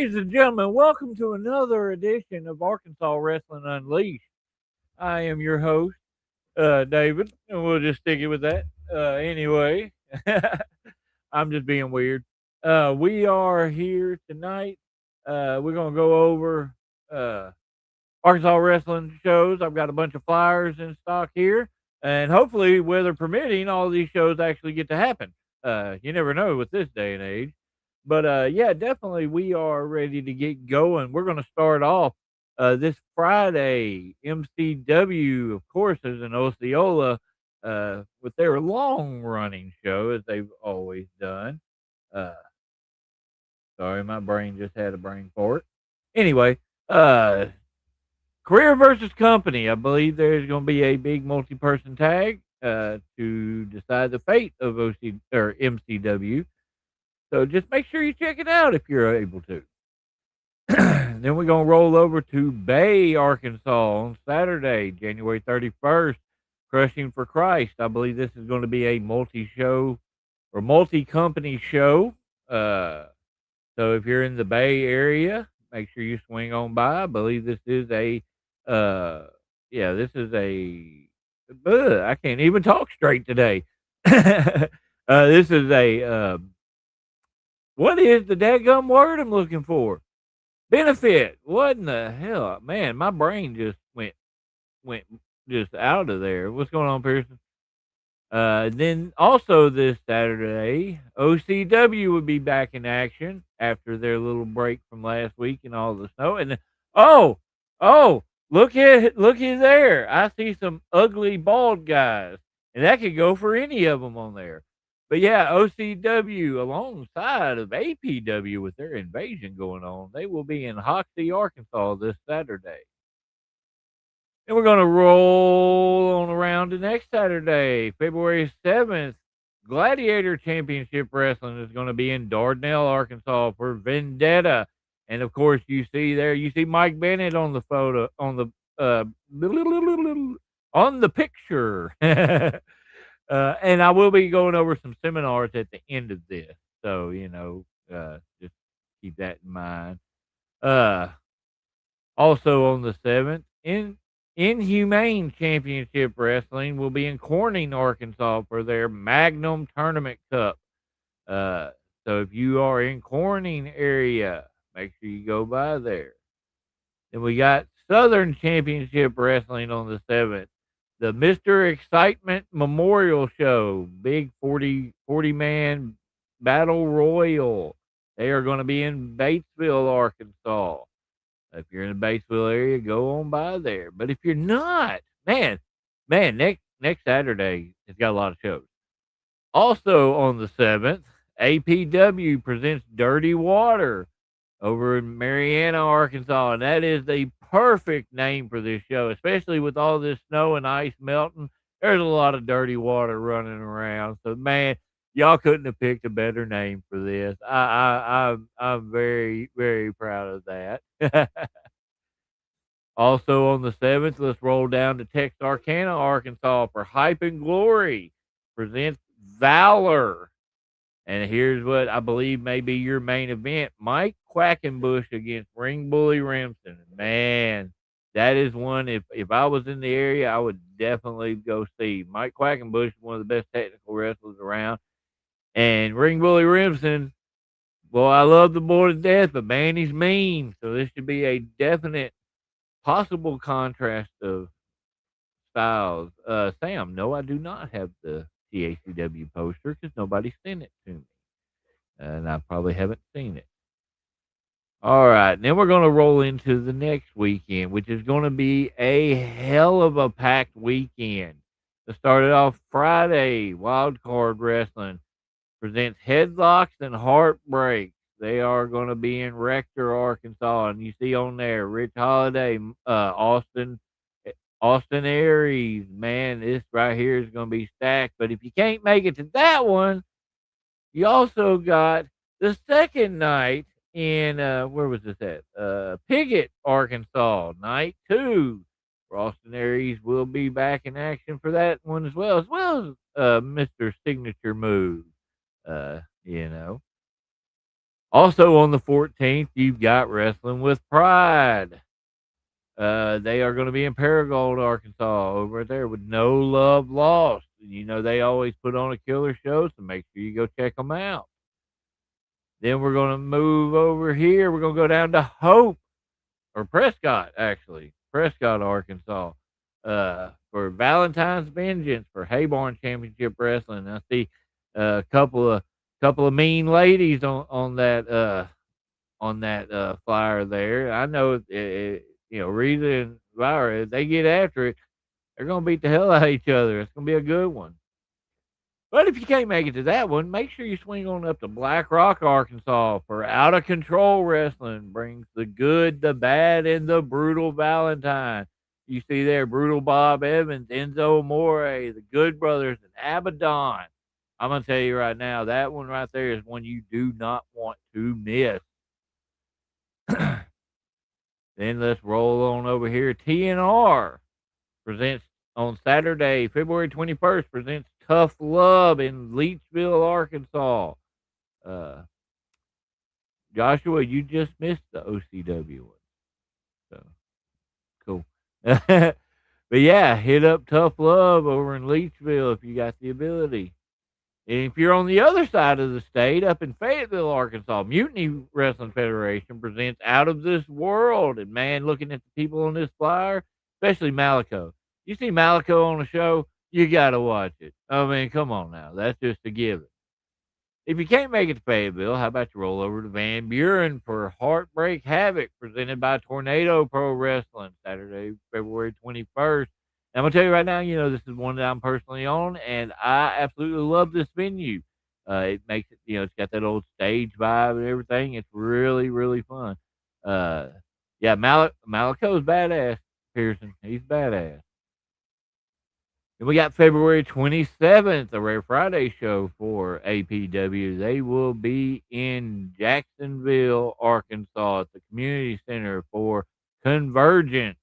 Ladies and gentlemen, welcome to another edition of Arkansas Wrestling Unleashed. I am your host, David, and we'll just stick it with that. Anyway, I'm just being weird. We are here tonight. We're going to go over uh, Arkansas wrestling shows. I've got a bunch of flyers in stock here, and hopefully, weather permitting, all these shows actually get to happen. You never know with this day and age. But yeah, definitely, we are ready to get going. We're going to start off this Friday. MCW, of course, is in Osceola with their long running show, as they've always done. Uh, Sorry, my brain just had a brain fart. Anyway, uh, Career versus company. I believe there's going to be a big multi-person tag to decide the fate of OC or MCW. So just make sure you check it out if you're able to. Then we're going to roll over to Bay, Arkansas on Saturday, January 31st. Crushing for Christ. I believe this is going to be a multi-show or multi-company show. So if you're in the Bay Area, make sure you swing on by. I believe this is a, uh, yeah, this is a, I can't even talk straight today. This is a, what is the dadgum word I'm looking for? Benefit. What in the hell, man? My brain just went just out of there. What's going on, Pearson? Then also this Saturday, OCW would be back in action after their little break from last week and all the snow. And oh, oh, look at there! I see some ugly bald guys, and that could go for any of them on there. But yeah, OCW alongside of APW with their invasion going on, they will be in Hoxie, Arkansas this Saturday. And we're going to roll on around to next Saturday, February 7th. Gladiator Championship Wrestling is going to be in Dardanelle, Arkansas for Vendetta. And of course, you see Mike Bennett on the photo, uh, on the picture. And I will be going over some seminars at the end of this. So, just keep that in mind. Uh, Also on the 7th, Inhumane Championship Wrestling will be in Corning, Arkansas for their Magnum Tournament Cup. Uh, so if you are in Corning area, make sure you go by there. Then we got Southern Championship Wrestling on the 7th. The Mr. Excitement Memorial Show, big 40 man battle royal. They are going to be in Batesville, Arkansas. If you're in the Batesville area, go on by there. But if you're not, man, next Saturday it's got a lot of shows. Also on the 7th, APW presents Dirty Water over in Marianna, Arkansas, and that is the perfect name for this show, especially with all this snow and ice melting. There's a lot of dirty water running around. So man, y'all couldn't have picked a better name for this. I'm very, very proud of that. Also on the 7th, let's roll down to Texarkana, Arkansas for Hype and Glory presents Valor. And here's what I believe may be your main event: Mike Quackenbush against Ring Bully Remsen. Man, that is one. If I was in the area, I would definitely go see. Mike Quackenbush is one of the best technical wrestlers around. And Ring Bully Remsen, well, I love the boy to death, but man, he's mean. So this should be a definite possible contrast of styles. Sam, no, I do not have the TACW poster because nobody sent it to me, and I probably haven't seen it. All right, then we're going to roll into the next weekend, which is going to be a hell of a packed weekend. To start it off, Friday, Wild Card Wrestling presents Headlocks and Heartbreaks. They are going to be in Rector, Arkansas, and you see on there Rich Holiday, Austin Aries. Man, this right here is going to be stacked. But if you can't make it to that one, you also got the second night in where was this at? Piggott, Arkansas, night 2. Austin Aries will be back in action for that one as well as Mr. Signature Move. You know. Also on the 14th, you've got Wrestling with Pride. They are going to be in Paragould, Arkansas, over there with No Love Lost. You know, they always put on a killer show, so make sure you go check them out. Then we're going to move over here. We're going to go down to Hope, or Prescott, actually. Prescott, Arkansas, for Valentine's Vengeance for Hayborn Championship Wrestling. I see a couple of mean ladies on that flyer there. I know, Rita and Lyra, if they get after it, they're gonna beat the hell out of each other. It's gonna be a good one. But if you can't make it to that one, make sure you swing on up to Black Rock, Arkansas for Out of Control Wrestling. Brings the good, the bad, and the brutal Valentine. You see there, Brutal Bob Evans, Enzo Amore, the Good Brothers, and Abaddon. I'm gonna tell you right now, that one right there is one you do not want to miss. Then let's roll on over here. TNR presents on Saturday, February 21st, presents Tough Love in Leechville, Arkansas. Uh, Joshua, you just missed the OCW one. So cool. But yeah, hit up Tough Love over in Leechville if you got the ability. And if you're on the other side of the state, up in Fayetteville, Arkansas, Mutiny Wrestling Federation presents Out of This World. And man, looking at the people on this flyer, especially Malico. You see Malico on the show, you got to watch it. I mean, come on now. That's just a given. If you can't make it to Fayetteville, how about you roll over to Van Buren for Heartbreak Havoc, presented by Tornado Pro Wrestling, Saturday, February 21st. And I'm going to tell you right now, this is one that I'm personally on, and I absolutely love this venue. It makes it, it's got that old stage vibe and everything. It's really, really fun. Uh, yeah, Malico's badass, Pearson. He's badass. And we got February 27th, a Rare Friday show for APW. They will be in Jacksonville, Arkansas at the Community Center for Convergence.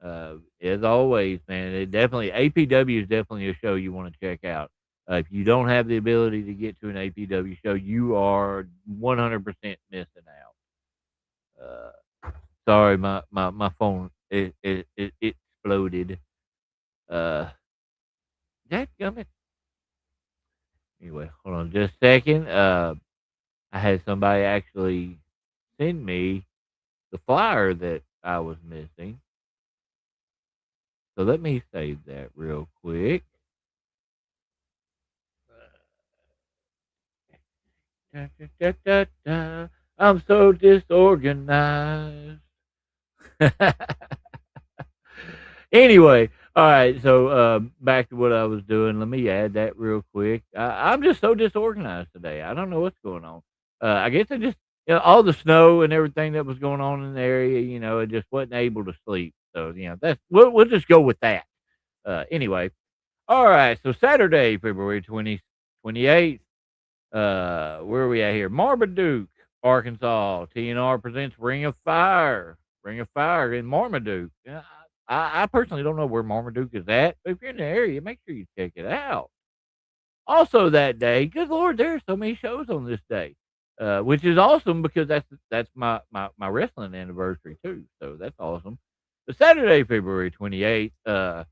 As always, man, APW is definitely a show you want to check out. If you don't have the ability to get to an APW show, you are 100% missing out. Sorry, my phone it exploded. Dadgummit. Anyway, hold on just a second. I had somebody actually send me the flyer that I was missing. So let me save that real quick. Da, da, da, da. I'm so disorganized. Anyway, all right. So back to what I was doing. Let me add that real quick. I'm just so disorganized today. I don't know what's going on. I guess I just all the snow and everything that was going on in the area. I just wasn't able to sleep. So that's we'll just go with that. Anyway, all right. So Saturday, February 28th. Where are we at here? Marmaduke, Arkansas. TNR presents Ring of Fire. Ring of Fire in Marmaduke. Yeah, I personally don't know where Marmaduke is at, but if you're in the area, make sure you check it out. Also that day, good Lord, there are so many shows on this day, which is awesome because that's my wrestling anniversary too. So that's awesome. The Saturday, February 28th,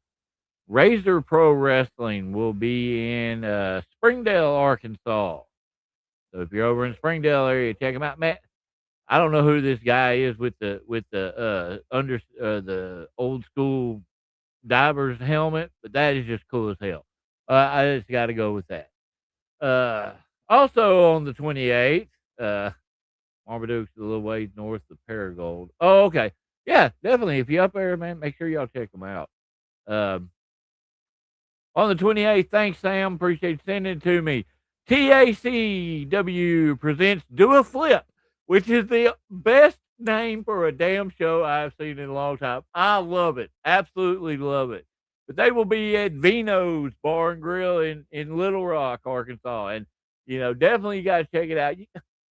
Razor Pro Wrestling will be in Springdale, Arkansas. So if you're over in Springdale area, check them out, Matt. I don't know who this guy is with the old school diver's helmet, but that is just cool as hell. I just got to go with that. Also on the 28th, Marmaduke's a little ways north of Paragould. Oh, okay. Yeah, definitely. If you're up there, man, make sure y'all check them out. Um, on the 28th, thanks, Sam. Appreciate you sending it to me. TACW presents Do a Flip, which is the best name for a damn show I've seen in a long time. I love it. Absolutely love it. But they will be at Vino's Bar and Grill in Little Rock, Arkansas. And, definitely you got to check it out.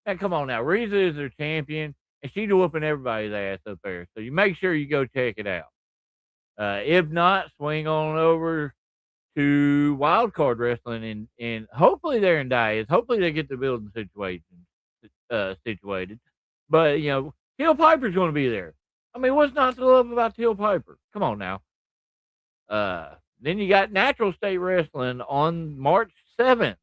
And come on now. Reza is their champion, and she's whooping everybody's ass up there. So you make sure you go check it out. If not, swing on over to Wild Card Wrestling, and hopefully they're in Dias. Hopefully they get the building situated. But Teal Piper's going to be there. I mean, what's not to love about Teal Piper? Come on now. Then you got Natural State Wrestling on March 7th.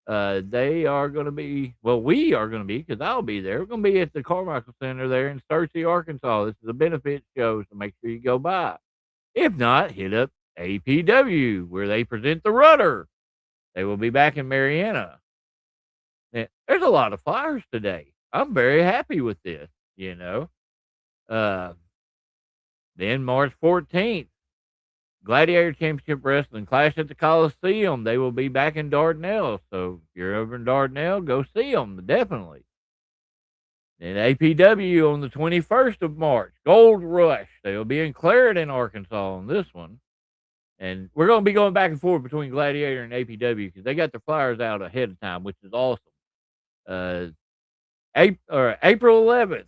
They are going to be, well, we are going to be, because I'll be there. We're going to be at the Carmichael Center there in Searcy, Arkansas. This is a benefit show, so make sure you go by. If not, hit up APW, where they present the Rudder. They will be back in Marianna. Now, there's a lot of flyers today. I'm very happy with this, Uh, then March 14th, Gladiator Championship Wrestling Clash at the Coliseum. They will be back in Dardanelle. So if you're over in Dardanelle, go see them, definitely. Then APW on the 21st of March, Gold Rush. They will be in Clarendon, Arkansas on this one. And we're going to be going back and forth between Gladiator and APW because they got their flyers out ahead of time, which is awesome. April 11th,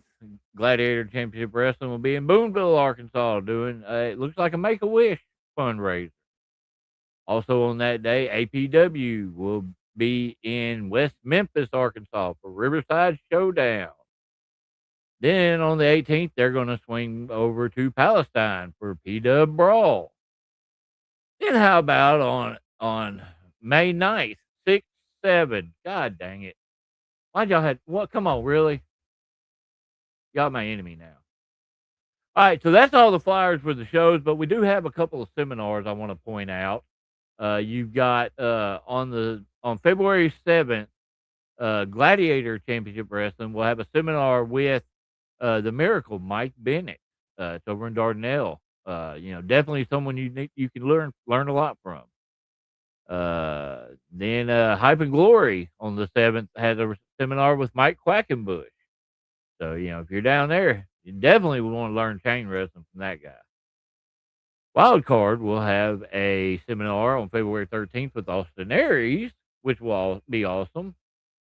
Gladiator Championship Wrestling will be in Boonville, Arkansas, doing it looks like a Make-A-Wish fundraiser. Also on that day, APW will be in West Memphis, Arkansas for Riverside Showdown. Then on the 18th, they're going to swing over to Palestine for P-Dub Brawl. Then how about on May 9th, 6, 7? God dang it. Why'd y'all have, what? Come on, really? Y'all my enemy now. All right, so that's all the flyers for the shows, but we do have a couple of seminars I want to point out. You've got on February 7th, Gladiator Championship Wrestling will have a seminar with the Miracle Mike Bennett. It's over in Dardanelle. Definitely someone you can learn a lot from. Then Hype and Glory on the 7th has a seminar with Mike Quackenbush. So if you're down there, you definitely would want to learn chain wrestling from that guy. Wild Card will have a seminar on February 13th with Austin Aries, which will be awesome.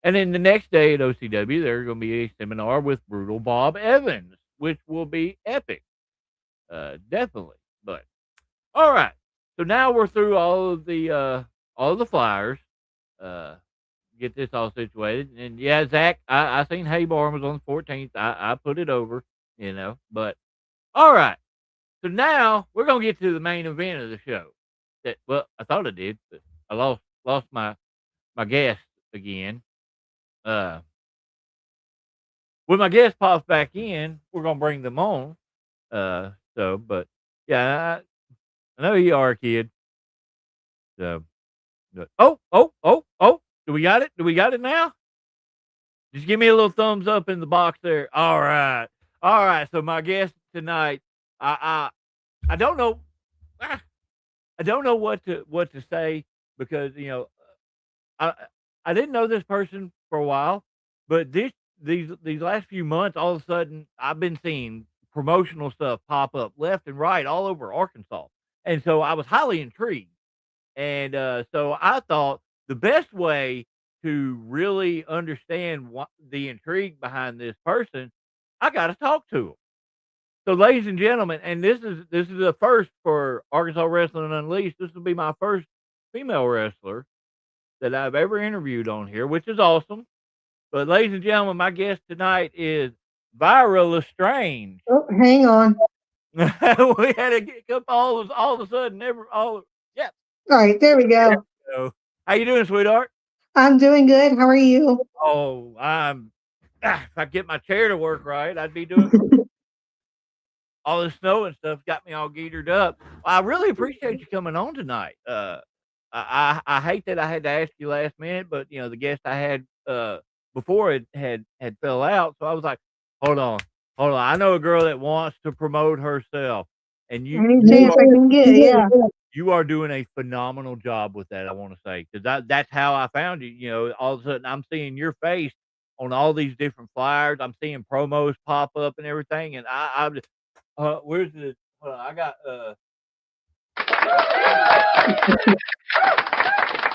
And then the next day at OCW, there's going to be a seminar with Brutal Bob Evans, which will be epic. Definitely. But all right. So now we're through all of the flyers. Get this all situated. And yeah, Zach, I seen Haybar was on the 14th. I put it over, but all right. So now we're gonna get to the main event of the show. I thought I did, but I lost my guest again. When my guest pops back in, we're gonna bring them on. But yeah, I know you are, kid. So, oh, do we got it? Do we got it now? Just give me a little thumbs up in the box there. All right. So my guest tonight, I don't know. I don't know what to say because I didn't know this person for a while, but these last few months, all of a sudden, I've been seeing promotional stuff pop up left and right all over Arkansas, and so I was highly intrigued, and so I thought the best way to really understand what the intrigue behind this person, I got to talk to him. So, ladies and gentlemen, and this is a first for Arkansas Wrestling Unleashed. This will be my first female wrestler that I've ever interviewed on here, which is awesome. But, ladies and gentlemen, my guest tonight is Vira Lestrange. Oh, hang on. We had to get up all of a sudden. Yeah. All right, there we go. So, how you doing, sweetheart? I'm doing good. How are you? Oh, if I get my chair to work right, I'd be doing all the snow and stuff got me all geared up. I really appreciate you coming on tonight. I hate that I had to ask you last minute, but the guest I had before it had fell out, so I was like, hold on. I know a girl that wants to promote herself, and any chance I can get, yeah. You are doing a phenomenal job with that. I want to say because that's how I found you. All of a sudden I'm seeing your face on all these different flyers. I'm seeing promos pop up and everything, and I'm just. Where's the? I got.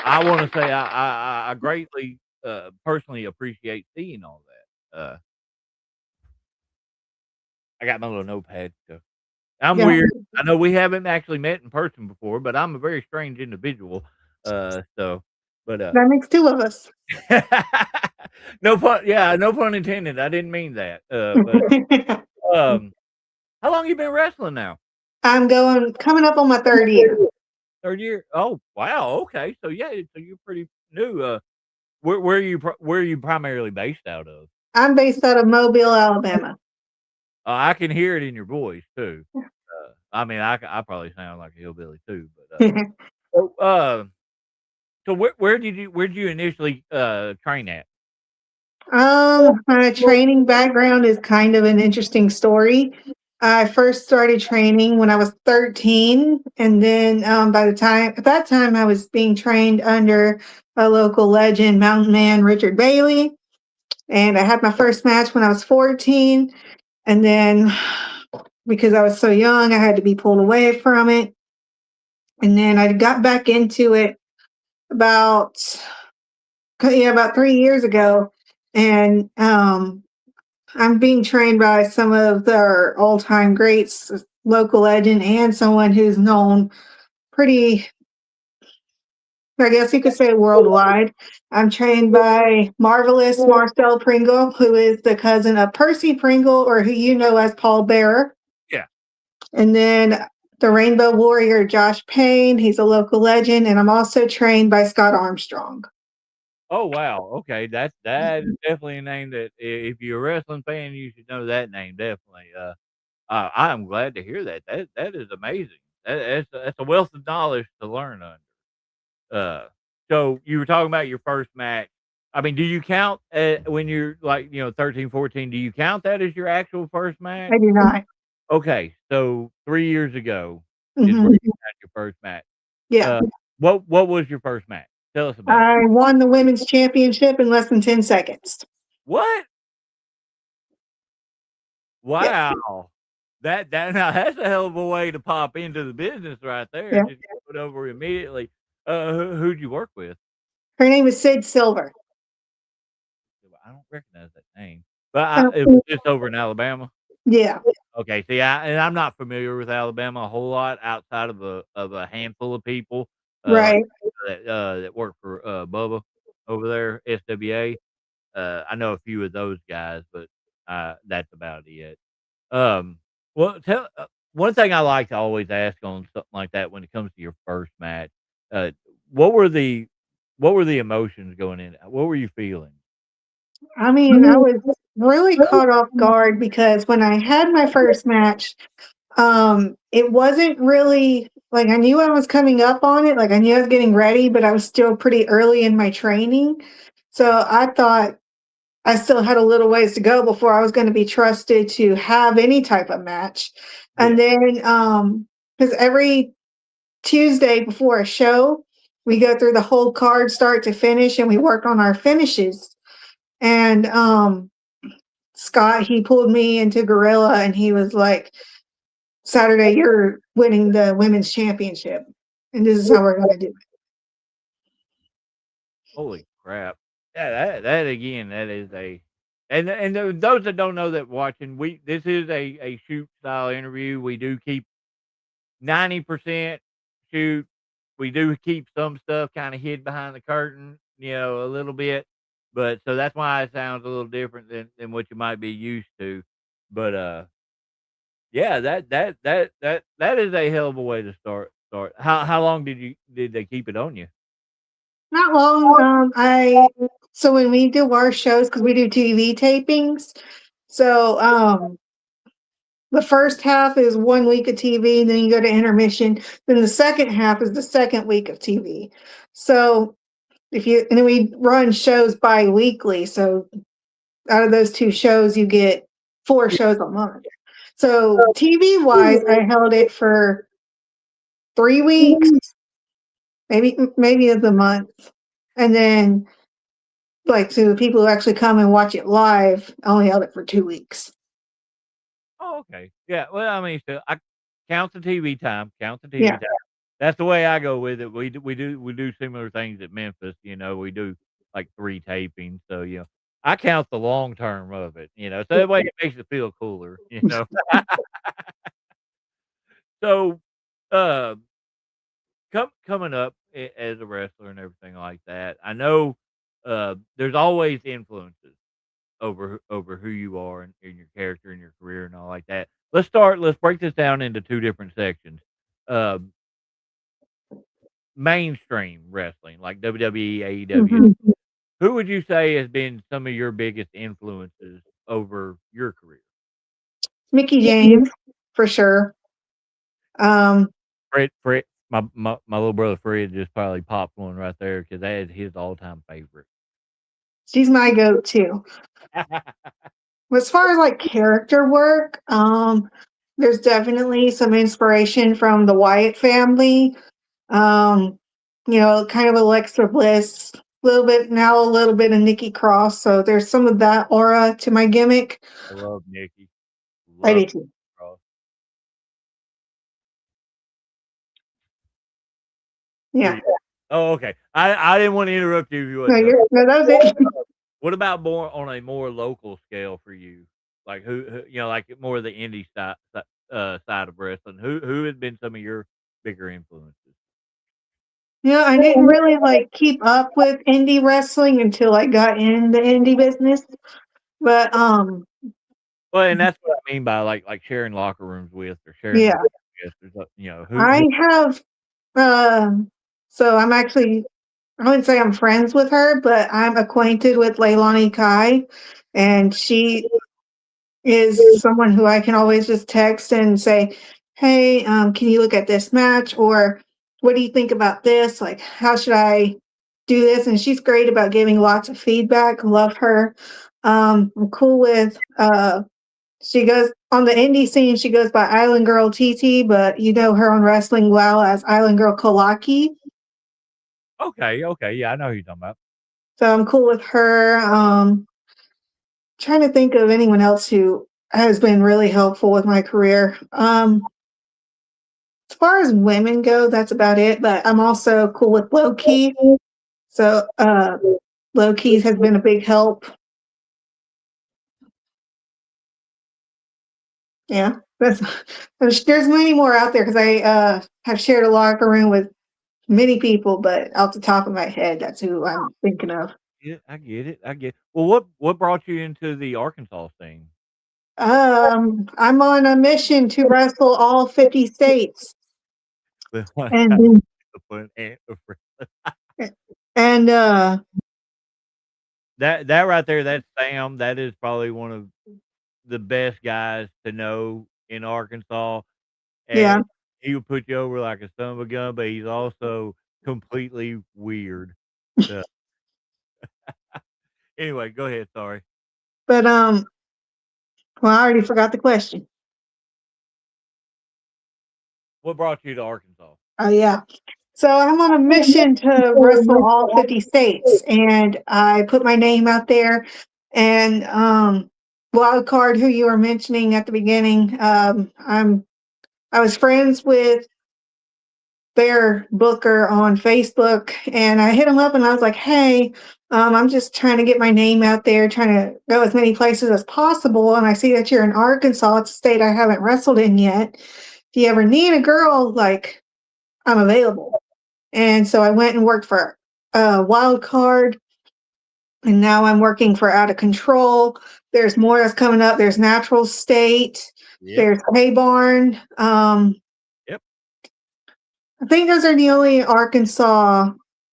I want to say I greatly personally appreciate seeing all that. I got my little notepad. So I'm weird. I know we haven't actually met in person before, but I'm a very strange individual. But that makes two of us. No pun. Yeah, no pun intended. I didn't mean that. But um, how long you been wrestling now? Coming up on my third year. Third year. Oh wow. Okay. So yeah. So you're pretty new. Where are you? Where are you primarily based out of? I'm based out of Mobile, Alabama. I can hear it in your voice too. I mean, I probably sound like a hillbilly too, but so, so where did you initially train at? My training background is kind of an interesting story. I first started training when I was 13, and then at that time, I was being trained under a local legend, Mountain Man Richard Bailey. And I had my first match when I was 14. And then because I was so young, I had to be pulled away from it. And then I got back into it about, yeah, about 3 years ago. And I'm being trained by some of their all-time greats, local legend, and someone who's known pretty, I guess you could say, worldwide. I'm trained by Marvelous Marcel Pringle, who is the cousin of Percy Pringle, or who you know as Paul Bearer. Yeah. And then the Rainbow Warrior, Josh Payne. He's a local legend. And I'm also trained by Scott Armstrong. Oh wow. Okay. That is definitely a name that if you're a wrestling fan, you should know that name definitely. I am glad to hear that. That is amazing. That's a wealth of knowledge to learn under. So you were talking about your first match. I mean, do you count when you're like, 13, 14, do you count that as your actual first match? I do not. Okay, so 3 years ago is where Mhm. you had your first match. Yeah. Uh, what was your first match? Tell us about it. I won the women's championship in less than 10 seconds. What? Yes. Wow. That now that's a hell of a way to pop into the business right there. Yeah. Just get put over immediately. Who'd you work with? Her name is Sid Silver. I don't recognize that name, but Oh, it was just over in Alabama. yeah. Okay, see, I'm not familiar with Alabama a whole lot outside of a handful of people, like, Right. that work for, Bubba over there, SWA. I know a few of those guys, but, that's about it. Um, well, one thing I like to always ask on something like that when it comes to your first match, uh, what were the what were the emotions going in? What were you feeling? I mean, I was really caught off guard because when I had my first match, it wasn't really like I knew I was coming up on it, like I knew I was getting ready, but I was still pretty early in my training. So I thought I still had a little ways to go before I was going to be trusted to have any type of match. Yeah. And then, because every Tuesday before a show, we go through the whole card start to finish and we work on our finishes. And Scott, he pulled me into Gorilla and he was like, Saturday, you're winning the women's championship. And this is how we're going to do it. Holy crap. Yeah, that again, that is those that don't know that watching, this is a shoot style interview. We do keep 90% shoot. We do keep some stuff kind of hid behind the curtain, a little bit. But so that's why it sounds a little different than what you might be used to. But yeah, that is a hell of a way to start. How long did they keep it on you? Not long. So when we do our shows, because we do TV tapings, so the first half is 1 week of TV, and then you go to intermission. Then the second half is the second week of TV. So and then we run shows bi-weekly. So out of those two shows, you get 4 shows a month. So TV wise, I held it for 3 weeks, maybe of the month. And then like to the people who actually come and watch it live, I only held it for 2 weeks. Oh, okay. Yeah. Well, I mean, still, I count the TV time. Count the TV Yeah. time. That's the way I go with it. We do similar things at Memphis. We do like 3 tapings. So I count the long term of it. So that way it makes it feel cooler. So, uh, coming up as a wrestler and everything like that. I know there's always influences over who you are and your character and your career and all like that. Let's break this down into 2 different sections. Uh, Mainstream wrestling, like WWE, AEW. Mhm. Who would you say has been some of your biggest influences over your career? Mickey James, for sure. Um, Fred, my little brother Fred just probably popped one right there because that is his all-time favorite. she's my go-to. As far as like character work, there's definitely some inspiration from the Wyatt family. Um, kind of Alexa Bliss, a little bit of Nikki Cross. So there's some of that aura to my gimmick. I love Nikki. I Love do too. Cross. Were Yeah. you Oh, okay. I didn't wanna interrupt you if you No, wasn't done. no, that was it. What about more on a more local scale for you? Like who like more of the indie side of wrestling. Who has been some of your bigger influences? I didn't really like keep up with indie wrestling until I got in the indie business. But Well, and that's what I mean by like sharing locker rooms with or sharing yeah, matches with or who I have so I'm actually I wouldn't say I'm friends with her, but I'm acquainted with Leilani Kai, and she is someone who I can always just text and say, "Hey, can you look at this match?" Or "What do you think about this? Like, how should I do this?" And she's great about giving lots of feedback. Love her. I'm cool with. She goes on the indie scene. She goes by Island Girl TT, but you know her on Wrestling Well as Island Girl Kalaki. Okay, okay, yeah, I know who you're talking about. So I'm cool with her. Trying to think of anyone else who has been really helpful with my career. As far as women go, that's about it. But I'm also cool with Low Key. So Low Key has been a big help. Yeah, that's there's many more out there because I have shared a locker room with many people, but off the top of my head, that's who I'm thinking of. Yeah, I get it, I get Well, what brought you into the Arkansas thing? I'm on a mission to wrestle all 50 states, and The fun and that right there, that's Sam. That is probably one of the best guys to know in Arkansas, yeah. and he would put you over like a son of a gun, but he's also completely weird. So, anyway, go ahead, sorry. But well, I already forgot the question. What brought you to Arkansas? Oh yeah. So I'm on a mission to wrestle all 50 states, and I put my name out there. And Wild Card, who you were mentioning at the beginning, I was friends with their booker on Facebook, and I hit him up and I was like, "Hey, I'm just trying to get my name out there, trying to go as many places as possible. And I see that you're in Arkansas. It's a state I haven't wrestled in yet. If you ever need a girl, like I'm available." And so I went and worked for Wild Card, and now I'm working for Out of Control. There's more that's coming up. There's Natural State. Yep, There's Hay Barn. yep. I think those are the only Arkansas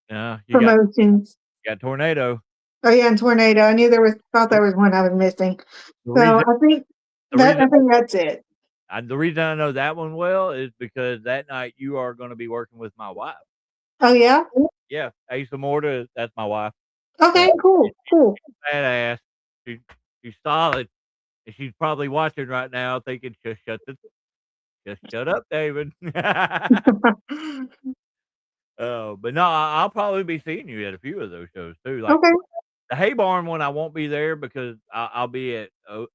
Yeah, promotions. you got Tornado. Oh yeah, and Tornado. I knew thought there was one I was missing. The So reason the I reason think that's it. the reason I know that one well is because that night you are gonna be working with my wife. Oh yeah? Yeah, Asa Morta, that's my wife. Uh, Okay, cool, cool. Badass. She she's solid, and she's probably watching right now thinking, just shut up, David." Oh, but no, I'll probably be seeing you at a few of those shows too. Like Okay. the Hay Barn one, I won't be there because I'll be at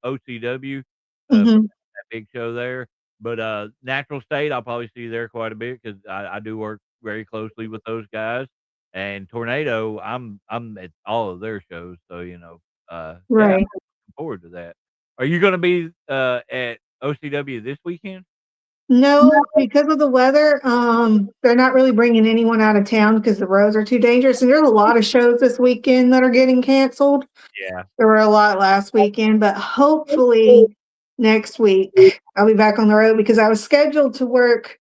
OCW for Mhm. that big show there. But Natural State, I'll probably see you there quite a bit because I do work very closely with those guys. And Tornado, I'm at all of their shows, so yeah, I'm Right. looking forward to that. Are you going to be at OCW this weekend? No, because of the weather, they're not really bringing anyone out of town because the roads are too dangerous. And there's a lot of shows this weekend that are getting canceled. Yeah. There were a lot last weekend, but hopefully next week I'll be back on the road because I was scheduled to work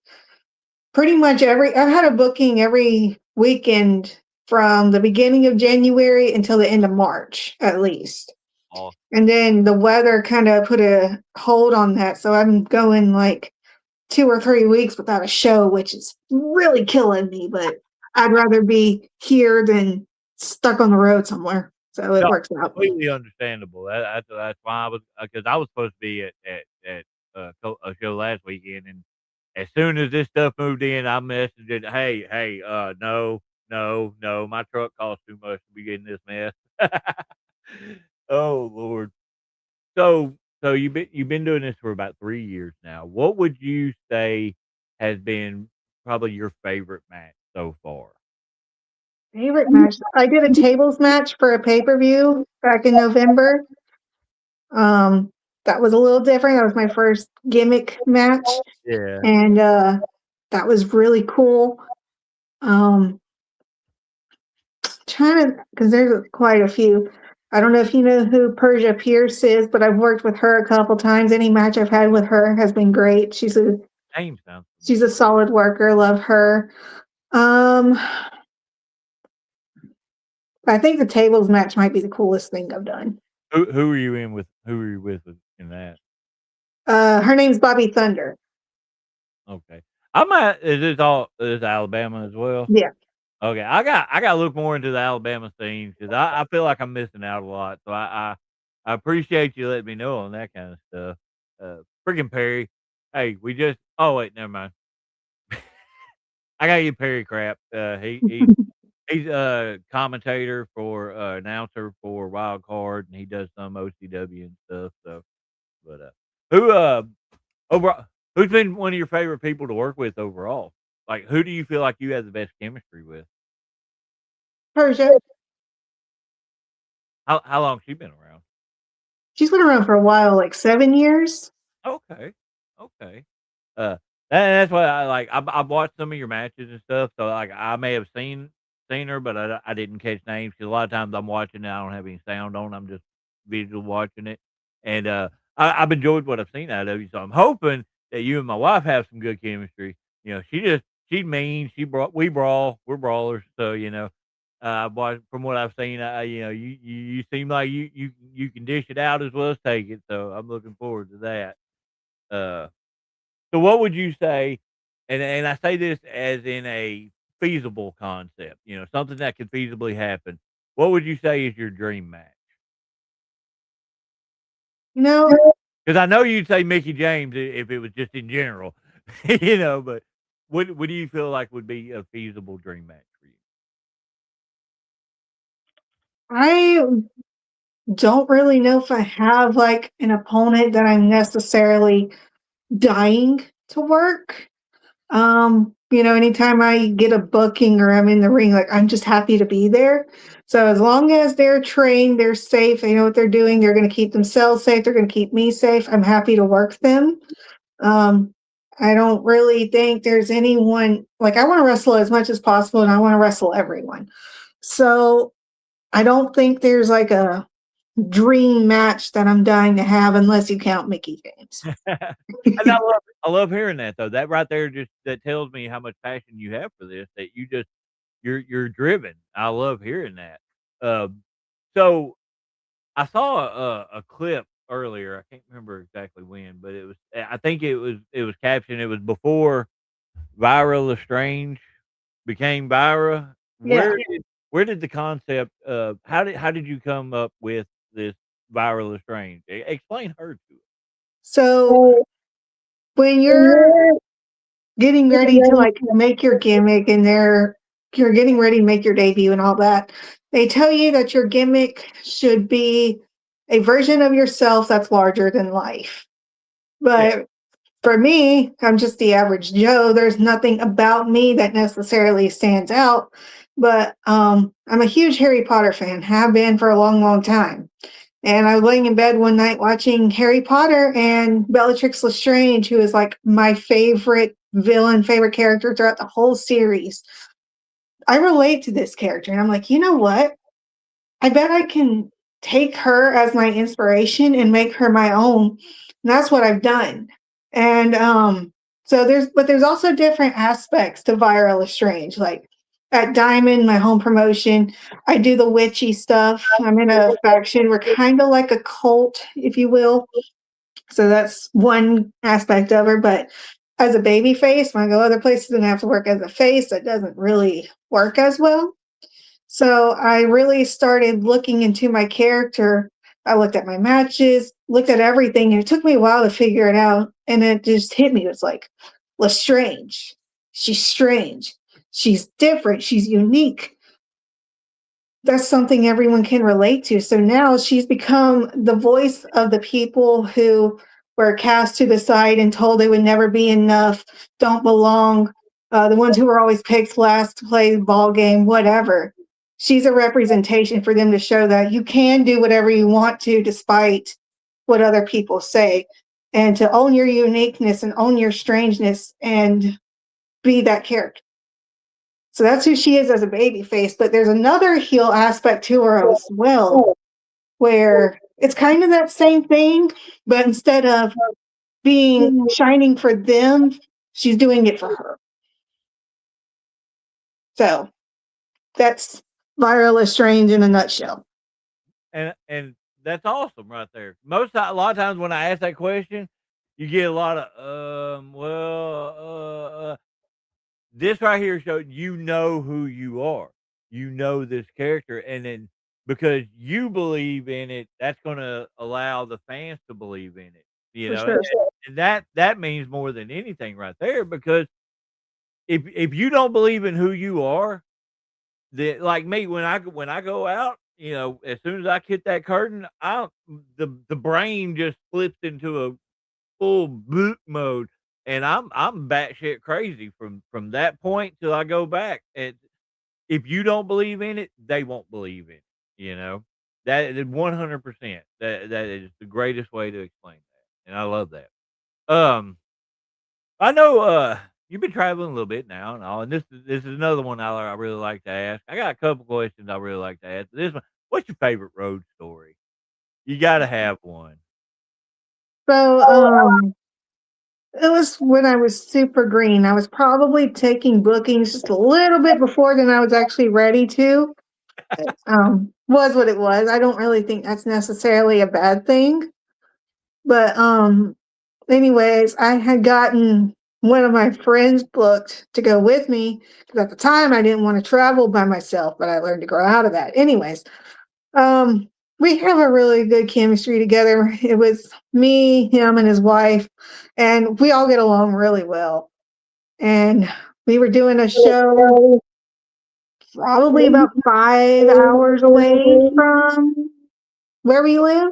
pretty much I had a booking every weekend from the beginning of January until the end of March, at least. Oh, And then the weather kind of put a hold on that. So I'm going like 2 or 3 weeks without a show, which is really killing me, but I'd rather be here than stuck on the road somewhere. So it no, works out. completely understandable. That's why I was because I was supposed to be at a show last weekend, and as soon as this stuff moved in, I messaged it, hey, no, no, no, my truck costs too much to be getting this mess. Oh Lord. So you've been doing this for about 3 years now. What would you say has been probably your favorite match so far? Favorite match. I did a tables match for a pay-per-view back in November. Um, that was a little different. That was my first gimmick match, Yeah. and that was really cool. Um, trying to because there's quite a few. I don't know if you know who Persia Pierce is, but I've worked with her a couple times. Any match I've had with her has been great. Name sounds She's a solid worker. Love her. Um, I think the tables match might be the coolest thing I've done. who are you in with? Who are you with in that? Her name's Bobby Thunder. Okay. I might is Alabama as well? Yeah. Okay. I gotta look more into the Alabama scene because I feel like I'm missing out a lot. So I appreciate you letting me know on that kind of stuff. Freaking Perry. Hey, we just oh wait, never mind. I got you Perry crap. He's a commentator for announcer for Wild Card and he does some OCW and stuff. So but who Over who's been one of your favorite people to work with overall? Like, who do you feel like you have the best chemistry with? Persia. How long she been around? She's been around for a while, like 7 years. Okay, okay. Uh, that's why I like. I've watched some of your matches and stuff, so like I may have seen her, but I didn't catch names because a lot of times I'm watching and I don't have any sound on. I'm just visual watching it, and I've enjoyed what I've seen out of you. So I'm hoping that you and my wife have some good chemistry. She's mean. We brawl. We're brawlers. So but from what I've seen, you seem like you can dish it out as well as take it. So I'm looking forward to that. Uh, so what would you say? And I say this as in a feasible concept, something that could feasibly happen. What would you say is your dream match? You know, Because I know you'd say Mickey James if it was just in general, But what do you feel like would be a feasible dream match for you? I don't really know if I have like an opponent that I'm necessarily dying to work. Anytime I get a booking or I'm in the ring, like I'm just happy to be there. So as long as they're trained, they're safe, they know what they're doing, they're going to keep themselves safe, they're going to keep me safe. I'm happy to work them. Um, I don't really think there's anyone like I want to wrestle as much as possible and I want to wrestle everyone. So I don't think there's like a dream match that I'm dying to have unless you count Mickey James. And I love hearing that though. That right there just that tells me how much passion you have for this. That you're driven. I love hearing that. Um, so I saw a clip earlier. I can't remember exactly when, but I think it was captioned. It was before Vira Lestrange became Vira. Yeah. Where did the concept? How did you come up with this Vira Lestrange? Explain her to us. So when you're getting ready to like make your gimmick and you're getting ready to make your debut and all that, they tell you that your gimmick should be a version of yourself that's larger than life. But for me, I'm just the average Joe. There's nothing about me that necessarily stands out. But I'm a huge Harry Potter fan, have been for a long, long time. And I was laying in bed one night watching Harry Potter, and Bellatrix Lestrange, who is like my favorite villain, favorite character throughout the whole series. I relate to this character, and I'm like, you know what? I bet I can take her as my inspiration and make her my own. And that's what I've done. And so there's also different aspects to Vira Lestrange. Like at Diamond, my home promotion, I do the witchy stuff. I'm in a faction. We're kind of like a cult, if you will. So that's one aspect of her. But as a baby face, when I go other places and have to work as a face, that doesn't really work as well. So I really started looking into my character. I looked at my matches, looked at everything, and it took me a while to figure it out. And it just hit me. It was like, Lestrange. She's strange. She's different. She's unique. That's something everyone can relate to. So now she's become the voice of the people who were cast to the side and told they would never be enough, don't belong, the ones who were always picked last to play the ball game, whatever. She's a representation for them to show that you can do whatever you want to despite what other people say, and to own your uniqueness and own your strangeness and be that character. So that's who she is as a baby face. But there's another heel aspect to her as well, where it's kind of that same thing, but instead of being shining for them, she's doing it for her. So that's Vira Lestrange in a nutshell. And that's awesome right there. A lot of times when I ask that question, you get a lot of this right here shows you know who you are. You know this character, and then because you believe in it, that's going to allow the fans to believe in it. You For know, sure. and that means more than anything right there. Because if you don't believe in who you are, like me when I go out, as soon as I hit that curtain, the brain just flips into a full boot mode, and I'm batshit crazy from that point till I go back. And if you don't believe in it, they won't believe in it. You know that is 100%. That is the greatest way to explain that, and I love that. Um, I know you've been traveling a little bit now and all, and this is another one I really like to ask. I got a couple questions I really like to ask. This one, what's your favorite road story? You got to have one. So it was when I was super green. I was probably taking bookings just a little bit before than I was actually ready to. Was what it was. I don't really think that's necessarily a bad thing. But anyways, I had gotten one of my friends booked to go with me because at the time I didn't want to travel by myself, but I learned to grow out of that. Anyways, we have a really good chemistry together. It was me, him, and his wife, and we all get along really well. And we were doing a show probably about 5 hours away from where we live.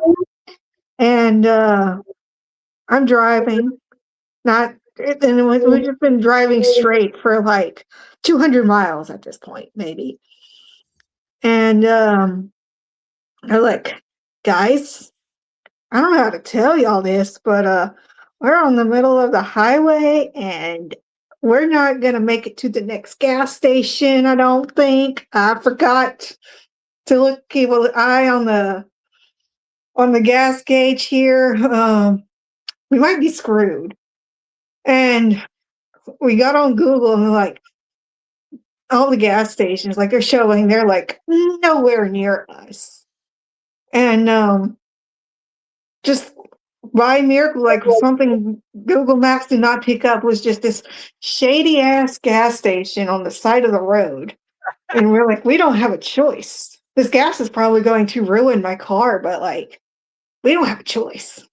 And I'm driving, not, and we've just been driving straight for like 200 miles at this point, maybe. And I'm like, guys, I don't know how to tell y'all this, but we're on the middle of the highway and we're not gonna make it to the next gas station, I don't think. I forgot to keep an eye on the gas gauge here. We might be screwed. And we got on Google and like all the gas stations, like they're like nowhere near us. And just by miracle, like something Google Maps did not pick up was just this shady ass gas station on the side of the road. And we're like, we don't have a choice. This gas is probably going to ruin my car, but like, we don't have a choice.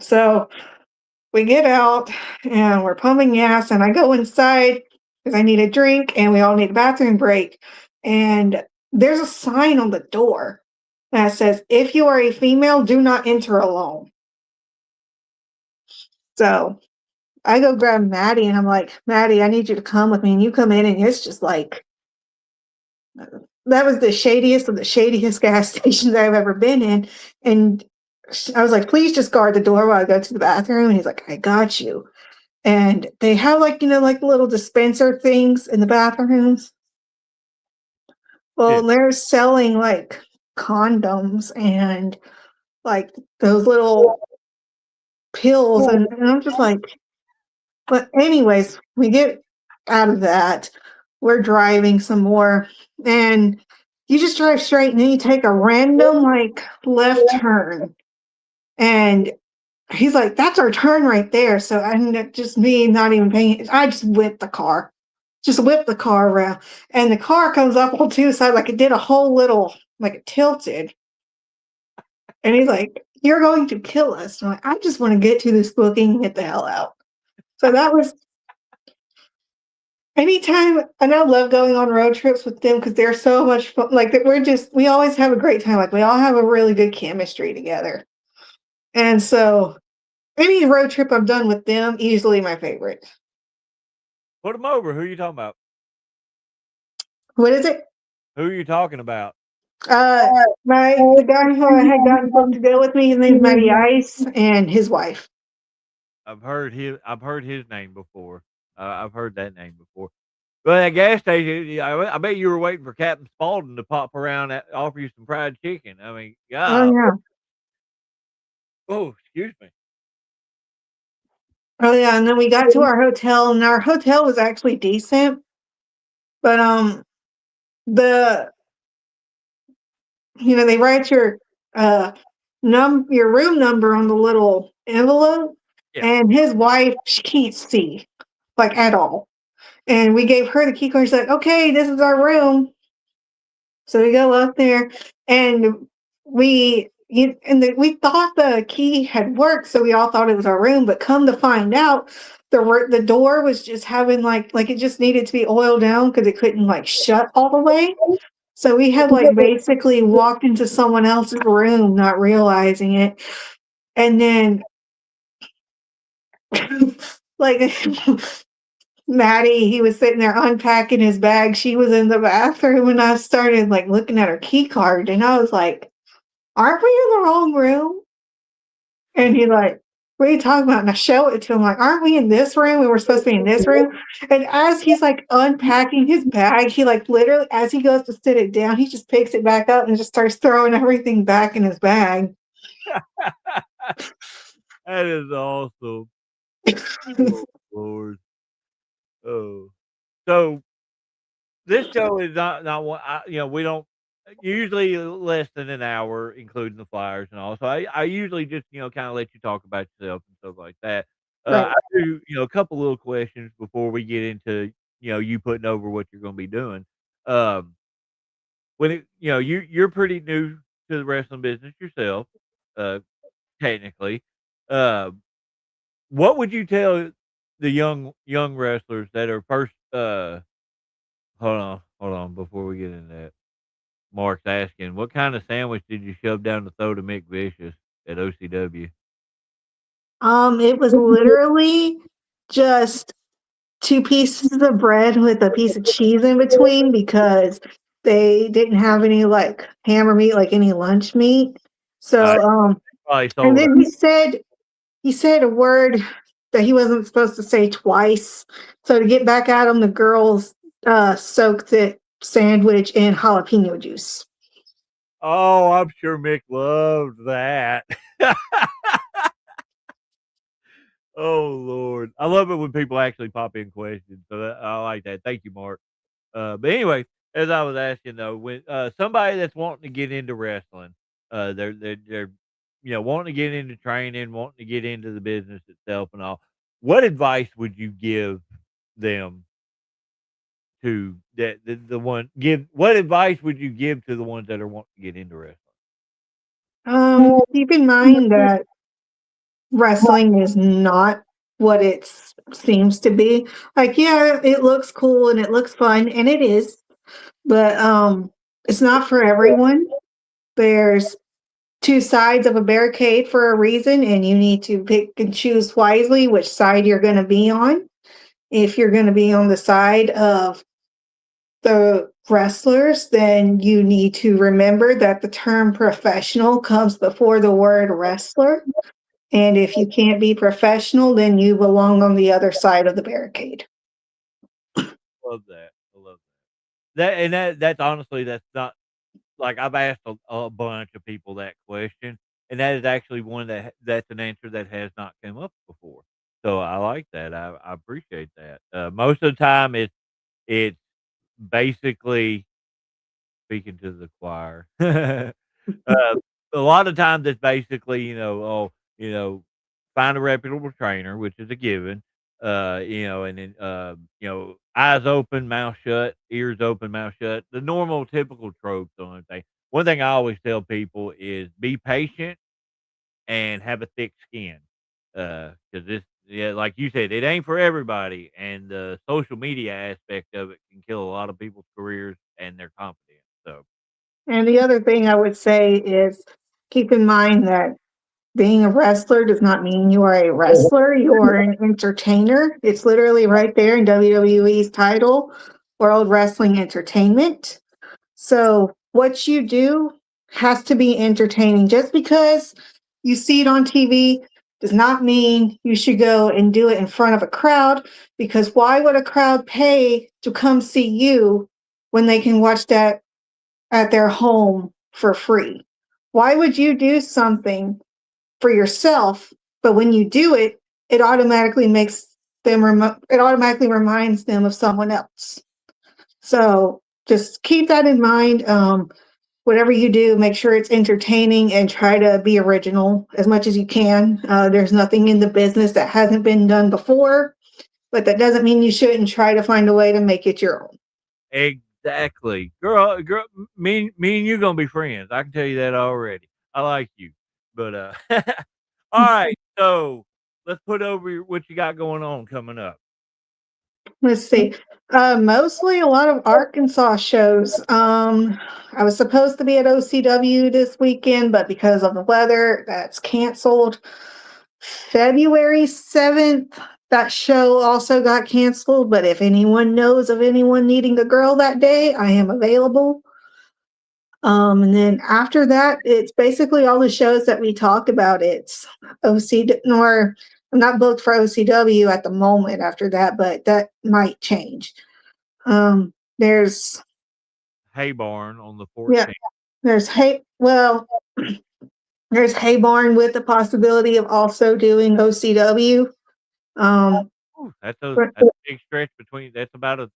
So we get out and we're pumping gas, and I go inside because I need a drink and we all need a bathroom break. And there's a sign on the door that says, if you are a female, do not enter alone. So I go grab Maddie and I'm like, Maddie, I need you to come with me. And you come in and it's just like that was the shadiest of the shadiest gas stations I've ever been in. And I was like, please just guard the door while I go to the bathroom. And he's like, I got you. And they have like, like little dispenser things in the bathrooms. Yeah. Well, they're selling like condoms and like those little pills. And I'm just like, but anyways, we get out of that. We're driving some more and you just drive straight and then you take a random like left turn. And he's like, that's our turn right there. So I just me not even paying. I just whipped the car. Just whipped the car around. And the car comes up on two sides like it did a whole little, like it tilted. And he's like, you're going to kill us. I'm like, I just want to get to this booking and get the hell out. So that was anytime, and I love going on road trips with them because they're so much fun. Like we always have a great time. Like we all have a really good chemistry together. And so any road trip I've done with them, easily my favorite. Put them over. Who are you talking about? What is it? Who are you talking about? The guy who I had gotten booked to go with me, his name's Matty Ice, and his wife. I've heard his name before. I've heard that name before. Well, at gas station, I bet you were waiting for Captain Spaulding to pop around and offer you some fried chicken. I mean, Oh God. yeah. Oh, excuse me. Oh yeah. And then we got to our hotel, and our hotel was actually decent, but they write your your room number on the little envelope, Yeah. and his wife, she can't see like at all. And we gave her the key card. She's like, okay, this is our room. So we go up there, and we thought the key had worked, so we all thought it was our room. But come to find out, the door was just having like it just needed to be oiled down because it couldn't like shut all the way. So we had like basically walked into someone else's room, not realizing it, and then like Maddie, he was sitting there unpacking his bag. She was in the bathroom, and I started like looking at her key card, and I was like, aren't we in the wrong room? And he's like, what are you talking about? And I show it to him, like, aren't we in this room? We were supposed to be in this room. And as he's like unpacking his bag, he like literally, as he goes to sit it down, he just picks it back up and just starts throwing everything back in his bag. That is awesome. Oh, Lord. Oh, so this show is not one. We don't usually less than an hour, including the flyers and all. So I usually just kind of let you talk about yourself and stuff like that. Right. I do a couple little questions before we get into you putting over what you're going to be doing. Um, when you're pretty new to the wrestling business yourself, uh, technically. Uh, what would you tell the young wrestlers that are first? Hold on. Before we get into that, Mark's asking, what kind of sandwich did you shove down the throat of Mick Vicious at OCW? It was literally just 2 pieces of bread with a piece of cheese in between because they didn't have any like hammer meat, like any lunch meat. So, Probably and sold then he said a word that he wasn't supposed to say twice. So to get back at him, the girls soaked the sandwich in jalapeno juice. Oh, I'm sure Mick loved that. Oh Lord, I love it when people actually pop in questions. So I like that. Thank you, Mark. But anyway, as I was asking though, when somebody that's wanting to get into wrestling, they're wanting to get into training, wanting to get into the business itself and all. What advice would you give them to that the one give? What advice would you give to the ones that are wanting to get into wrestling? Keep in mind that wrestling is not what it seems to be. Like, yeah, it looks cool and it looks fun, and it is, but it's not for everyone. There's 2 sides of a barricade for a reason, and you need to pick and choose wisely which side you're going to be on. If you're going to be on the side of the wrestlers, then you need to remember that the term professional comes before the word wrestler. And if you can't be professional, then you belong on the other side of the barricade. Love that. I love that. That's honestly that's not like I've asked a bunch of people that question, and that is actually one that's an answer that has not come up before. So I like that. I appreciate that. Most of the time, it's basically speaking to the choir. A lot of times it's basically, find a reputable trainer, which is a given. And then eyes open, mouth shut, ears open, mouth shut. The normal, typical tropes on everything. One thing I always tell people is be patient and have a thick skin. Because this, yeah, like you said, it ain't for everybody, and the social media aspect of it can kill a lot of people's careers and their confidence. So, And the other thing I would say is keep in mind that being a wrestler does not mean you are a wrestler. You are an entertainer. It's literally right there in WWE's title, World Wrestling Entertainment. So what you do has to be entertaining. Just because you see it on TV does not mean you should go and do it in front of a crowd, because why would a crowd pay to come see you when they can watch that at their home for free? Why would you do something for yourself, but when you do it, it automatically makes them it automatically reminds them of someone else. So just keep that in mind. Whatever you do, make sure it's entertaining and try to be original as much as you can. There's nothing in the business that hasn't been done before, but that doesn't mean you shouldn't try to find a way to make it your own. exactly, girl, me and you gonna be friends. I can tell you that already. I like you, but all right. So let's put over what you got going on coming up. Let's see. Mostly a lot of Arkansas shows. I was supposed to be at OCW this weekend, but because of the weather, that's canceled. February 7th, that show also got canceled. But if anyone knows of anyone needing a girl that day, I am available. And then after that, it's basically all the shows that we talk about. It's or I'm not booked for OCW at the moment after that, but that might change. There's Hay Barn on the yeah, 14th. there's there's Haybarn with the possibility of also doing OCW. Ooh, But that's a big stretch between. That's about a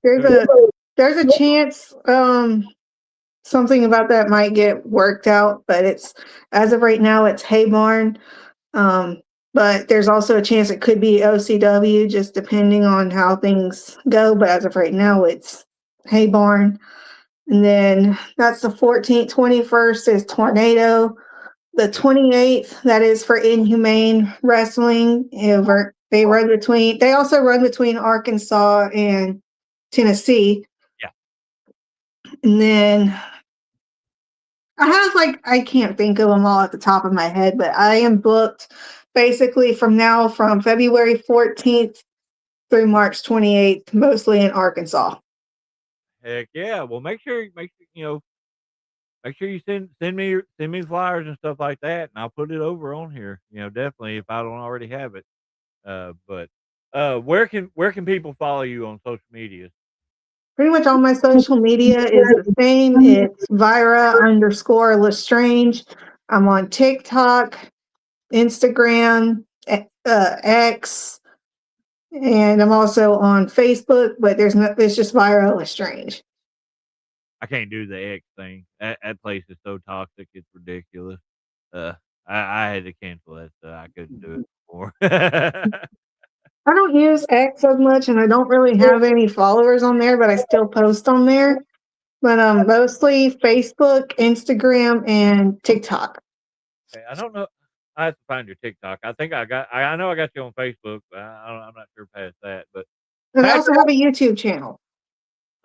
there's 2. a chance something about that might get worked out, but it's as of right now it's Haybarn. But there's also a chance it could be OCW, just depending on how things go. But as of right now, it's Haybarn. And then that's the 14th, 21st is Tornado. The 28th, that is for Inhumane Wrestling. They also run between Arkansas and Tennessee. Yeah. And then I can't think of them all at the top of my head, but I am booked basically from February 14th through March 28th, mostly in Arkansas. Heck yeah. Well, make sure you send me flyers and stuff like that, and I'll put it over on here. Definitely if I don't already have it. But where can people follow you on social media? Pretty much all my social media is the same. It's Vira_Lestrange. I'm on TikTok, Instagram, X, and I'm also on Facebook, but it's just Vira Lestrange. I can't do the X thing. That place is so toxic, it's ridiculous. Uh, I had to cancel that, so I couldn't do it anymore. I don't use X as much, and I don't really have any followers on there, but I still post on there. But mostly Facebook, Instagram, and TikTok. Okay, I don't know. I have to find your TikTok. I think I know I got you on Facebook, but I'm not sure past that. But And I also Patrick, have a YouTube channel.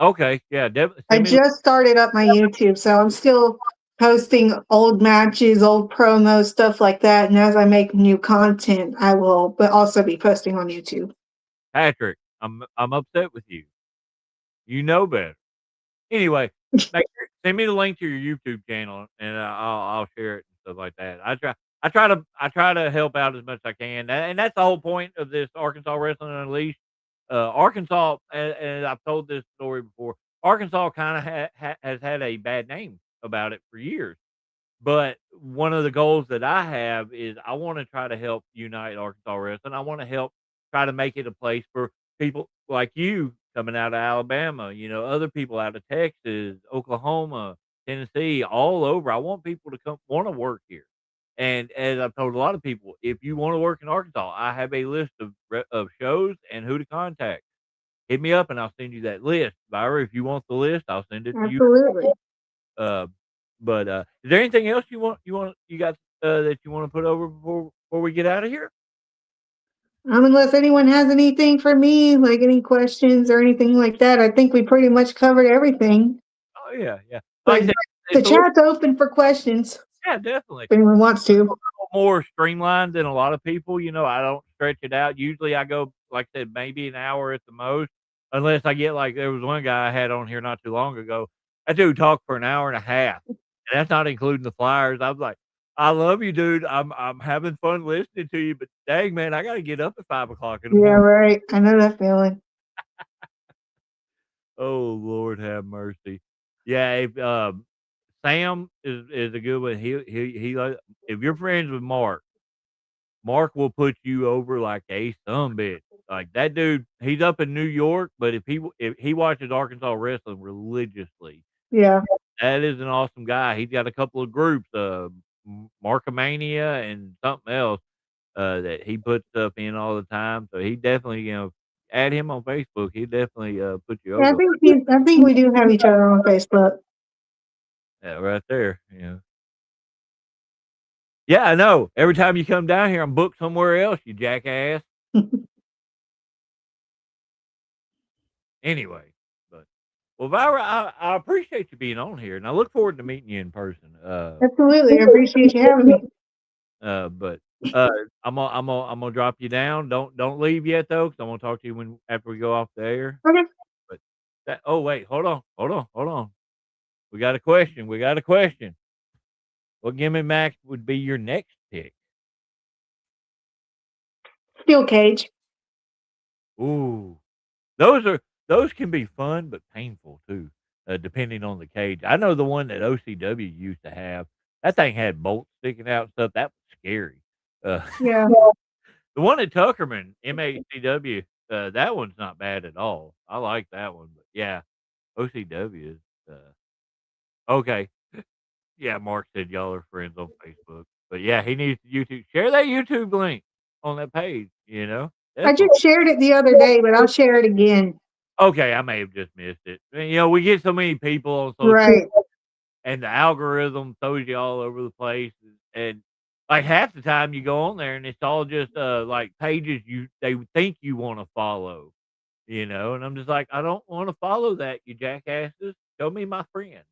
okay, yeah, definitely I send me. just started up my YouTube, so I'm still posting old matches, old promos, stuff like that. And as I make new content, I will but also be posting on YouTube. Patrick, I'm upset with you. You know better. Anyway, send me the link to your YouTube channel, and I'll share it and stuff like that. I try to help out as much as I can, and that's the whole point of this Arkansas Wrestling Unleashed. Arkansas, and I've told this story before. Arkansas kind of has had a bad name about it for years. But one of the goals that I have is I want to try to help unite Arkansas wrestling. I want to help try to make it a place for people like you coming out of Alabama, other people out of Texas, Oklahoma, Tennessee, all over. I want people to come want to work here. And as I've told a lot of people, if you want to work in Arkansas, I have a list of shows and who to contact. Hit me up and I'll send you that list. Byra, if you want the list, I'll send it to you. Absolutely. Uh, but is there anything else you got that you want to put over before we get out of here? Unless anyone has anything for me, like any questions or anything like that, I think we pretty much covered everything. Oh yeah, yeah. Like I But said, the it's a little, chat's open for questions yeah, definitely. if anyone wants A to. little more streamlined than a lot of people. I don't stretch it out. Usually, I go like I said, maybe an hour at the most, unless I get like there was one guy I had on here not too long ago. That dude talked for an hour and a half, and that's not including the flyers. I was like, I love you, dude. I'm having fun listening to you, but dang man, I got to get up at 5 o'clock in the Yeah, morning. right. I know that feeling. Oh Lord, have mercy. Yeah, if Sam is a good one. If you're friends with Mark. Mark will put you over like a sumbitch. Like that dude, he's up in New York, but if he watches Arkansas wrestling religiously, Yeah. that is an awesome guy. He's got a couple of groups, Markomania and something else, that he puts stuff in all the time. So he definitely, add him on Facebook. He definitely put you Yeah, over. I think we do have each other on Facebook. Yeah, right there. Yeah. Yeah, I know. Every time you come down here, I'm booked somewhere else, you jackass. Anyway, but well, Vyra, I appreciate you being on here, and I look forward to meeting you in person. Absolutely. I appreciate you having me. But I'm gonna drop you down. Don't leave yet though, because I'm gonna talk to you after we go off the air. Okay. But that oh wait, hold on. We got a question. We got a question. What gimmick match would be your next pick? Steel cage. Ooh, those can be fun but painful too, depending on the cage. I know the one that OCW used to have. That thing had bolts sticking out and stuff. That was scary. Uh, Yeah. the one at Tuckerman, MACW, that one's not bad at all. I like that one. But yeah, OCW is okay. Yeah, Mark said y'all are friends on Facebook. But yeah, he needs to YouTube share that YouTube link on that page. I Definitely. just shared it the other day, but I'll share it again. Okay, I may have just missed it. We get so many people on social Right. and the algorithm throws you all over the place, and, like, half the time you go on there and it's all just, like, pages they think you wanna follow, and I'm just like, "I don't wanna follow that, you jackasses. Show me my friend."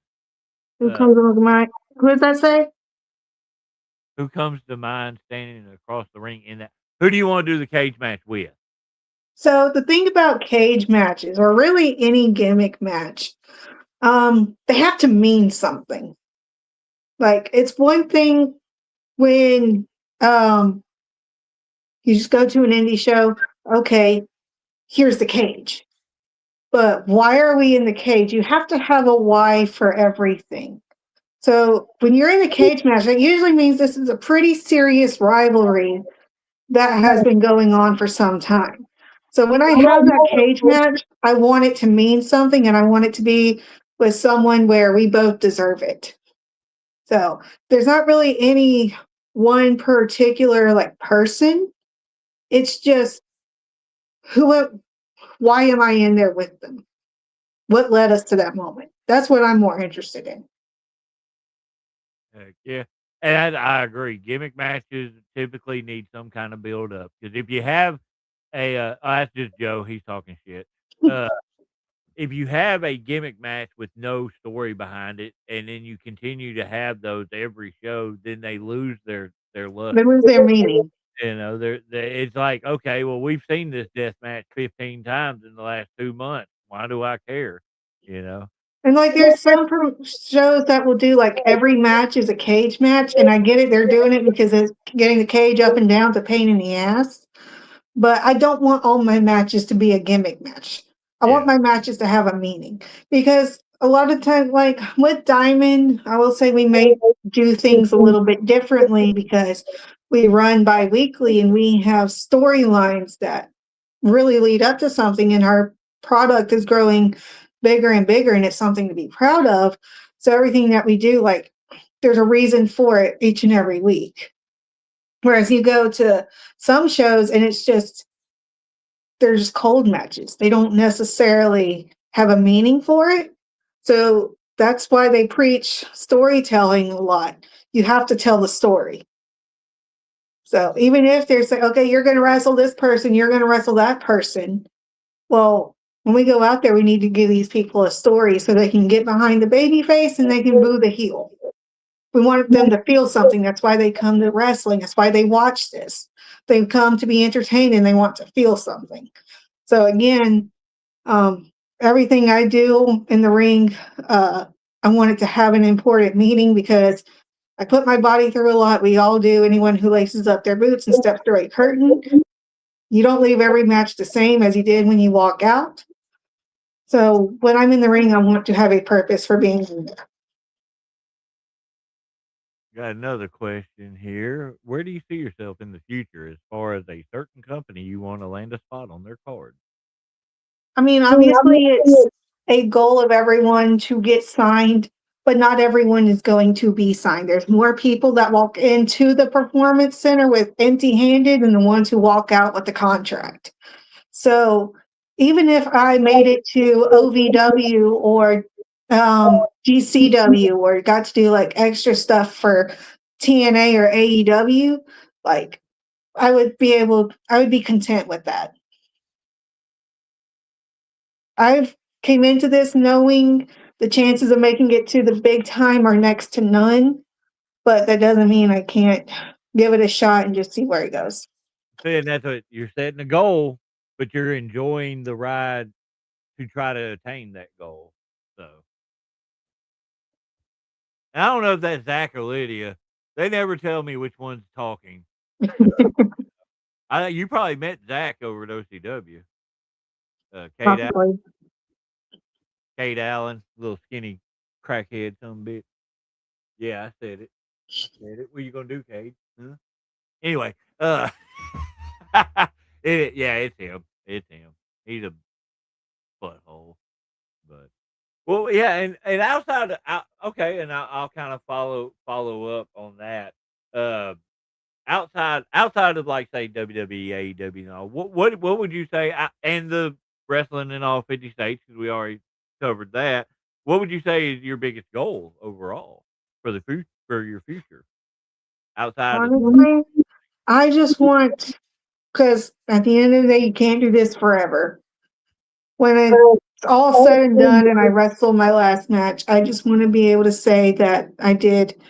Who Uh, comes on my Who does that say? who comes to mind standing across the ring in that who do you wanna do the cage match with? So the thing about cage matches, or really any gimmick match, they have to mean something. Like it's one thing when you just go to an indie show, okay, here's the cage. But why are we in the cage? You have to have a why for everything. So when you're in a cage match, that usually means this is a pretty serious rivalry that has been going on for some time. So when I have that cage match, I want it to mean something and I want it to be with someone where we both deserve it. So there's not really any one particular like person. It's just who why am I in there with them? What led us to that moment? That's what I'm more interested in. Heck yeah. And I agree. Gimmick matches typically need some kind of build up because if you have that's just Joe. He's talking shit. Uh, if you have a gimmick match with no story behind it, and then you continue to have those every show, then they lose their luster. They lose their meaning. It's like, okay, well, we've seen this death match 15 times in the last 2 months. Why do I care? You know? And like, there's some shows that will do like every match is a cage match, and I get it. They're doing it because it's getting the cage up and down is a pain in the ass. But I don't want all my matches to be a gimmick match. I want Yeah. my matches to have a meaning because a lot of times, like with Diamond, I will say we may do things a little bit differently because we run bi-weekly and we have storylines that really lead up to something, and our product is growing bigger and bigger, and it's something to be proud of. So everything that we do, like, there's a reason for it each and every week. Whereas you go to some shows and it's just they're just cold matches. They don't necessarily have a meaning for it. So that's why they preach storytelling a lot. You have to tell the story. So even if they're saying, okay, you're going to wrestle this person, you're going to wrestle that person. Well, when we go out there, we need to give these people a story so they can get behind the baby face and they can boo the heel. We want them to feel something. That's why they come to wrestling. That's why they watch this. They come to be entertained and they want to feel something. So again, everything I do in the ring, I want it to have an important meaning because I put my body through a lot. We all do. Anyone who laces up their boots and steps through a curtain, you don't leave every match the same as you did when you walk out. So when I'm in the ring, I want to have a purpose for being in there. Got another question here. Where do you see yourself in the future as far as a certain company you want to land a spot on their card? I mean, obviously, it's a goal of everyone to get signed, but not everyone is going to be signed. There's more people that walk into the performance center with empty handed than the ones who walk out with the contract. So even if I made it to OVW or GCW or got to do like extra stuff for TNA or AEW, like I would be content with that. I've came into this knowing the chances of making it to the big time are next to none, but that doesn't mean I can't give it a shot and just see where it goes. Saying that's what you're setting a goal, but you're enjoying the ride to try to attain that goal. So, and I don't know if that's Zach or Lydia. They never tell me which one's talking. You probably met Zach over at OCW. Possibly. Kate Allen, little skinny crackhead, some bitch. Yeah, I said it. I said it. What you gonna do, Kate? Huh? Anyway, yeah, it's him. It's him. He's a butthole. But well, yeah, and outside, okay, and I'll kind of follow up on that. Uh, outside of like say WWE, AEW, and all, what would you say? And the wrestling in all 50 states because we already covered that. What would you say is your biggest goal overall for the future for your future outside of Honestly, I just want, because at the end of the day, you can't do this forever. When it's all said and done and I wrestle my last match, I just want to be able to say that I did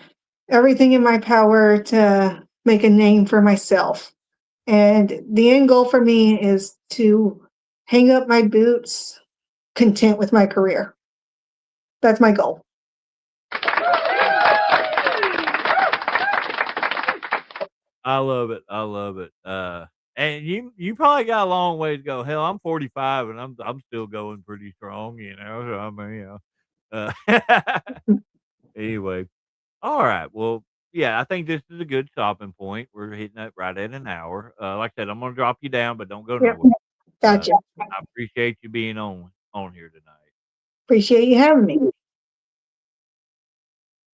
everything in my power to make a name for myself. And the end goal for me is to hang up my boots, content with my career. That's my goal. I love it. I love it. And you probably got a long way to go. Hell, I'm 45 and I'm still going pretty strong, you know. So I mean, anyway. All right. Well, yeah, I think this is a good stopping point. We're hitting it right at an hour. Like I said, I'm gonna drop you down, but don't go Yep. nowhere. Uh, Gotcha. I appreciate you being on here tonight. Appreciate you having me.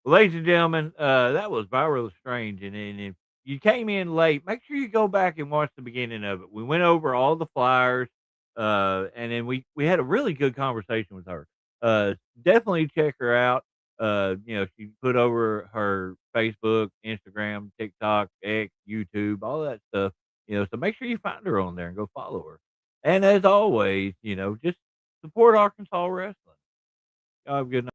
Ladies and gentlemen, that was Viral Strange. And if you came in late, make sure you go back and watch the beginning of it. We went over all the flyers, and then we had a really good conversation with her. Definitely check her out. She put over her Facebook, Instagram, TikTok, X, YouTube, all that stuff. So make sure you find her on there and go follow her. And as always, just support Arkansas wrestling. Y'all have a good night.